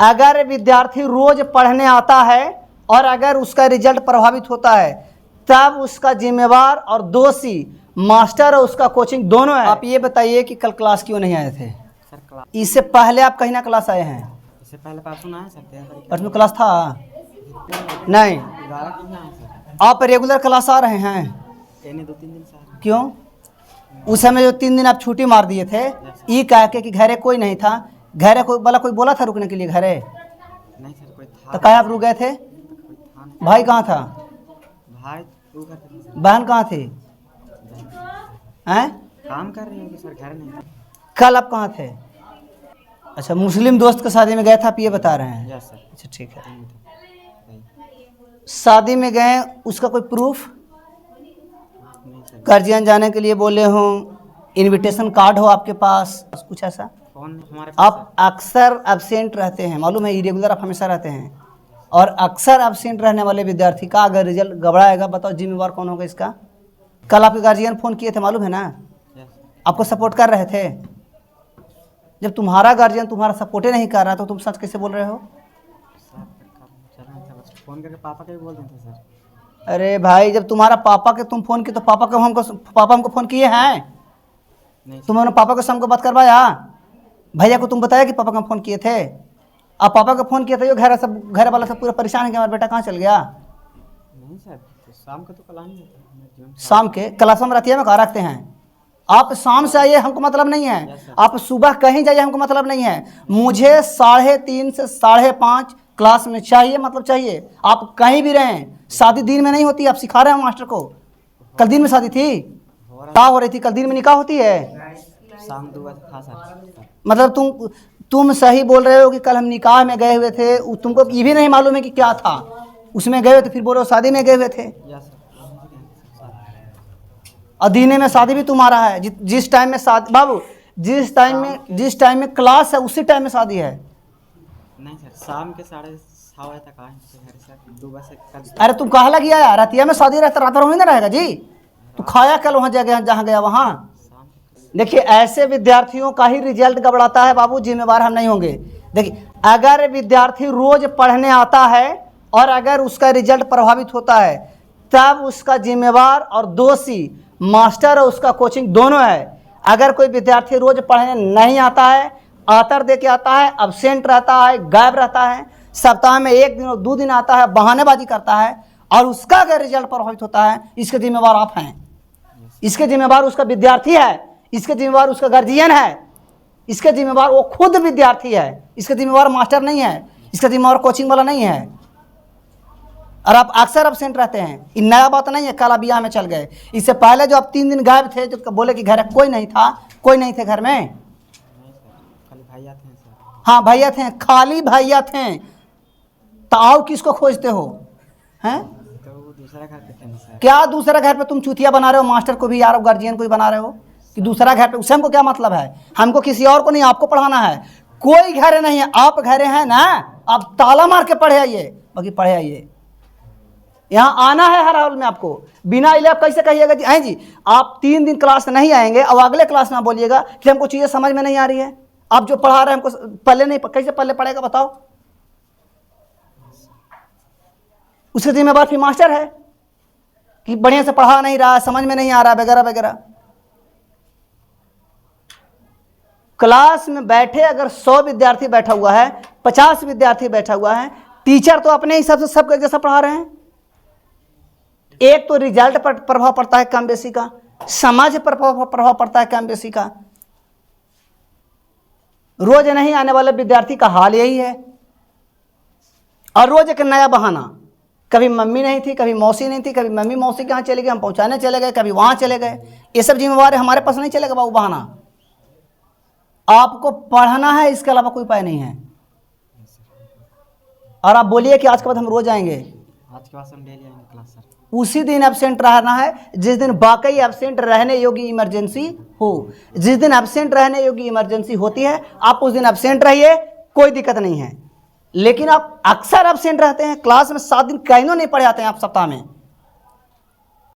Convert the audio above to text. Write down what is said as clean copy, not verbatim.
अगर विद्यार्थी रोज पढ़ने आता है और अगर उसका रिजल्ट प्रभावित होता है तब उसका जिम्मेवार और दोषी मास्टर और उसका कोचिंग दोनों है। आप ये बताइए कि कल क्लास क्यों नहीं आए थे? सर क्लास इससे पहले आप कहीं ना क्लास आए हैं? इससे पहले परसों आए सर, परसों क्लास था नहीं? 11 को आए सर। आप रेगुलर क्लास आ रहे हैं? यानी 2-3 दिन सर। क्यों? उस समय जो 3 दिन आप छुट्टी मार दिए थे ये कह के कि घरे कोई नहीं था, घरे कोई बोला था रुकने के लिए घरे? नहीं सर, कोई था तो कहाँ आप रुक गए थे? भाई कहाँ था? भाई तू करते थे सर, बहन कहाँ थी? हैं? काम कर रही होगी सर, घर नहीं था। कल आप कहाँ थे? अच्छा, मुस्लिम दोस्त के शादी में गए थे आप ये बता रहे हैं? Yes sir. अच्छा ठीक है। नहीं शादी में गए उसका कोई प्रूफ? सर, गार्जियन जाने के लिए बोले हो, इनविटेशन कार्ड हो आपके पास, कुछ ऐसा? फोन हमारे पास आप अक्सर एब्सेंट रहते हैं, मालूम है, इरेगुलर आप हमेशा रहते हैं। और अक्सर एब्सेंट रहने वाले विद्यार्थी का अगर रिजल्ट गड़बड़ाएगा, बताओ जिम्मेवार कौन होगा इसका? कल आपके गार्जियन फ़ोन किए थे, मालूम है ना? सर। आपको सपोर्ट कर रहे थे। जब तुम्हारा गार्जियन तुम्हारा सपोर्टे नहीं कर रहा तो तुम सच कैसे बोल रहे हो? फोन करके पापा के भी बोल देते सर। अरे भाई, जब तुम्हारा पापा के तुम फ़ोन किए तो पापा हमको फ़ोन किए हैं? नहीं सर, तुमने पापा को हमको बात करवाया? भैया को तुम बताया कि पापा का फ़ोन किए थे? आप पापा को फ़ोन किए थे, घर वाला सब पूरा परेशान है कि हमारा बेटा कहाँ चल गया? नहीं सर, तो शाम को तो कल आएंगे। शाम के क्लास में रतिया में कहाँ रखते हैं? आप शाम से आइए, हमको मतलब नहीं है। आप सुबह कहीं जाइए, हमको मतलब नहीं है। मुझे 3:30 से 5:30 क्लास में चाहिए, मतलब चाहिए। आप कहीं भी रहें, शादी दिन में नहीं होती। आप सिखा रहे हैं मास्टर को। कल दिन में शादी थी, क्या हो रही थी? कल दिन में निकाह होती है? शाम 2 बजे था सर। मतलब तुम सही बोल रहे हो कि कल हम निकाह में गए हुए थे, तुमको ये भी नहीं मालूम है कि क्या था उसमें गए हुए थे, फिर बोलो शादी में गए हुए थे। Yes sir. अधीने में शादी भी तुम्हारा है। जिस टाइम में शादी, बाबू, जिस टाइम में क्लास है उसी टाइम में शादी है। नहीं सर, शाम के 6:30 बजे तक आए घर से, 2 बजे कल। अरे तुम कहाँ लग गया यार? रतिया में शादी रहता, रात भर ना रहेगा जी। तू खाया कल वहाँ जगह जहाँ गया वहाँ? देखिए, ऐसे विद्यार्थियों का ही रिजल्ट गड़बड़ाता है बाबू, जिम्मेवार हम नहीं होंगे। देखिए, अगर विद्यार्थी रोज पढ़ने आता है और अगर उसका रिजल्ट प्रभावित होता है तब उसका जिम्मेवार और दोषी मास्टर और उसका कोचिंग दोनों है। अगर कोई विद्यार्थी रोज पढ़ने नहीं आता है, आतर दे के आता है, अब्सेंट रहता है, गायब रहता है, सप्ताह में 1 दिन और 2 दिन आता है, बहानेबाजी करता है और उसका अगर रिजल्ट प्रभावित होता है, इसके जिम्मेवार आप हैं। इसके जिम्मेवार उसका विद्यार्थी है, इसके जिम्मेवार उसका गार्जियन है, इसके जिम्मेवार वो खुद विद्यार्थी है, इसके जिम्मेवार मास्टर नहीं है, इसका जिम्मेवार कोचिंग वाला नहीं है। और आप अक्सर एब्सेंट रहते हैं, ये नया बात नहीं है। कल बियाह में चल गए, इससे पहले जो आप 3 दिन गायब थे, जो बोले कि घर कोई नहीं था, कोई नहीं थे घर में। खाली भैया थे सर। हाँ भैया थे, खाली भैया थे, तो आओ किसको खोजते हो? हैं? तो वो दूसरा घर पे थे ना सर। क्या दूसरा घर पे तुम चूतिया बना रहे हो? मास्टर को भी यार, गार्जियन को भी बना रहे हो कि दूसरा घर पे? उससे हमको क्या मतलब है? हमको किसी और को नहीं, आपको पढ़ाना है। कोई घर नहीं है, आप घरे हैं ना, आप ताला मार के पढ़े आइए, बाकी पढ़े आइए। यहाँ आना है हर हाल में आपको। बिना इले आप कैसे कहिएगा जी हैं जी आप 3 दिन क्लास नहीं आएंगे और अगले क्लास में बोलिएगा कि हमको चीज़ें समझ में नहीं आ रही है? आप जो पढ़ा रहे हैं हमको पहले नहीं, कैसे पहले पढ़ेगा बताओ? उसके जिम्मेवार फिर मास्टर है कि बढ़िया से पढ़ा नहीं रहा, समझ में नहीं आ रहा, वगैरह वगैरह। क्लास में बैठे अगर 100 विद्यार्थी बैठा हुआ है, 50 विद्यार्थी बैठा हुआ है, टीचर तो अपने हिसाब से सबको एक जैसा पढ़ा रहे हैं। एक तो रिजल्ट पर प्रभाव पड़ता है कम बेसी का, समाज पर प्रभाव पड़ता है कम बेसी का। रोज नहीं आने वाले विद्यार्थी का हाल यही है। और रोज एक नया बहाना, कभी मम्मी नहीं थी, कभी मौसी नहीं थी, कभी मम्मी मौसी के यहाँ चले गए, हम पहुंचाने चले गए, कभी वहां चले गए। ये सब जिम्मेवार हमारे पास नहीं चलेगा बाबू बहाना। आपको पढ़ना है, इसके अलावा कोई उपाय नहीं है। और आप बोलिए कि आज के बाद हम रोज आएंगे, आज के बाद हम डेली आएंगे क्लास सर। उसी दिन एब्सेंट रहना है जिस दिन वाकई एब्सेंट रहने योग्य इमरजेंसी हो। जिस दिन एब्सेंट रहने योग्य इमरजेंसी होती है, आप उस दिन एब्सेंट रहिए, कोई दिक्कत नहीं है। लेकिन आप अक्सर एब्सेंट रहते हैं, क्लास में 7 दिन कहीं नहीं पढ़े आते हैं आप सप्ताह में।